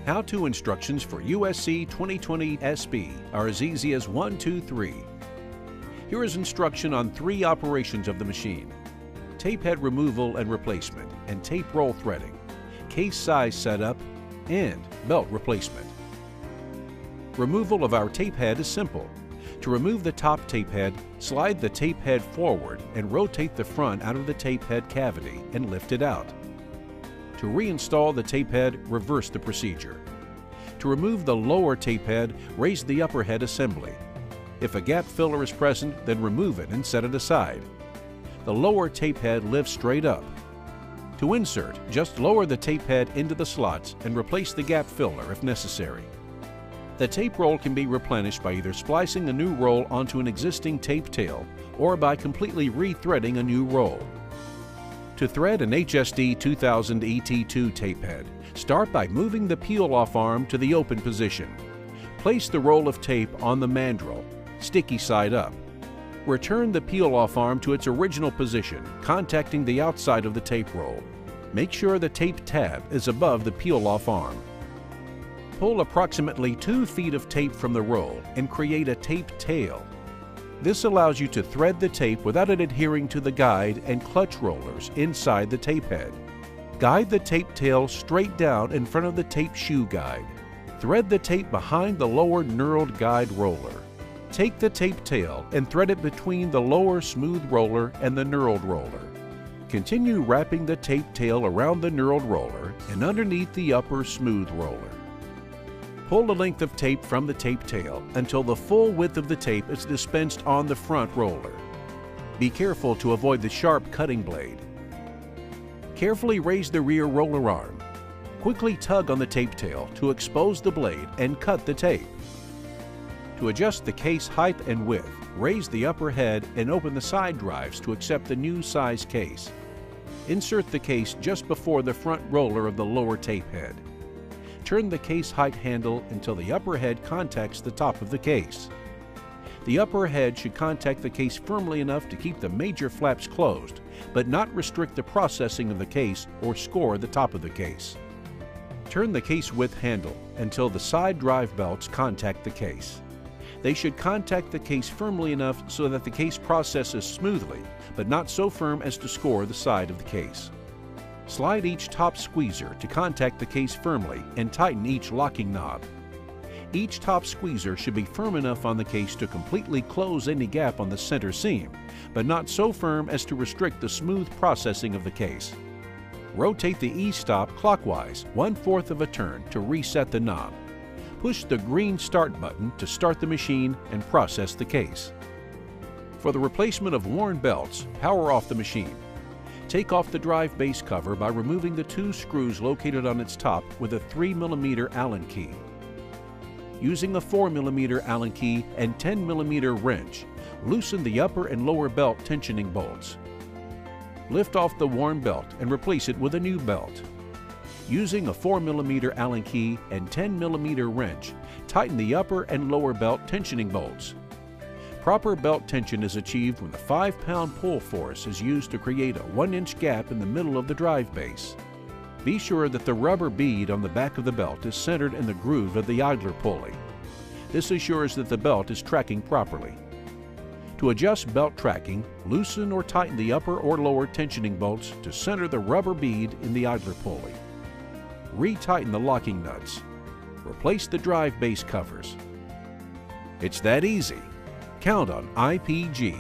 How-to instructions for USC 2020 SB are as easy as 1, 2, 3. Here is instruction on 3 operations of the machine: tape head removal and replacement, and tape roll threading, case size setup, and belt replacement. Removal of our tape head is simple. To remove the top tape head, slide the tape head forward and rotate the front out of the tape head cavity and lift it out. To reinstall the tape head, reverse the procedure. To remove the lower tape head, raise the upper head assembly. If a gap filler is present, then remove it and set it aside. The lower tape head lifts straight up. To insert, just lower the tape head into the slots and replace the gap filler if necessary. The tape roll can be replenished by either splicing a new roll onto an existing tape tail or by completely re-threading a new roll. To thread an HSD 2000 ET2 tape head, start by moving the peel-off arm to the open position. Place the roll of tape on the mandrel, sticky side up. Return the peel-off arm to its original position, contacting the outside of the tape roll. Make sure the tape tab is above the peel-off arm. Pull approximately 2 feet of tape from the roll and create a tape tail. This allows you to thread the tape without it adhering to the guide and clutch rollers inside the tape head. Guide the tape tail straight down in front of the tape shoe guide. Thread the tape behind the lower knurled guide roller. Take the tape tail and thread it between the lower smooth roller and the knurled roller. Continue wrapping the tape tail around the knurled roller and underneath the upper smooth roller. Pull the length of tape from the tape tail until the full width of the tape is dispensed on the front roller. Be careful to avoid the sharp cutting blade. Carefully raise the rear roller arm. Quickly tug on the tape tail to expose the blade and cut the tape. To adjust the case height and width, raise the upper head and open the side drives to accept the new size case. Insert the case just before the front roller of the lower tape head. Turn the case height handle until the upper head contacts the top of the case. The upper head should contact the case firmly enough to keep the major flaps closed, but not restrict the processing of the case or score the top of the case. Turn the case width handle until the side drive belts contact the case. They should contact the case firmly enough so that the case processes smoothly, but not so firm as to score the side of the case. Slide each top squeezer to contact the case firmly and tighten each locking knob. Each top squeezer should be firm enough on the case to completely close any gap on the center seam, but not so firm as to restrict the smooth processing of the case. Rotate the E-stop clockwise 1/4 of a turn to reset the knob. Push the green start button to start the machine and process the case. For the replacement of worn belts, power off the machine. Take off the drive base cover by removing the 2 screws located on its top with a 3mm Allen key. Using a 4mm Allen key and 10mm wrench, loosen the upper and lower belt tensioning bolts. Lift off the worn belt and replace it with a new belt. Using a 4mm Allen key and 10mm wrench, tighten the upper and lower belt tensioning bolts. Proper belt tension is achieved when the 5-pound pull force is used to create a 1-inch gap in the middle of the drive base. Be sure that the rubber bead on the back of the belt is centered in the groove of the idler pulley. This assures that the belt is tracking properly. To adjust belt tracking, loosen or tighten the upper or lower tensioning bolts to center the rubber bead in the idler pulley. Retighten the locking nuts. Replace the drive base covers. It's that easy. Count on IPG.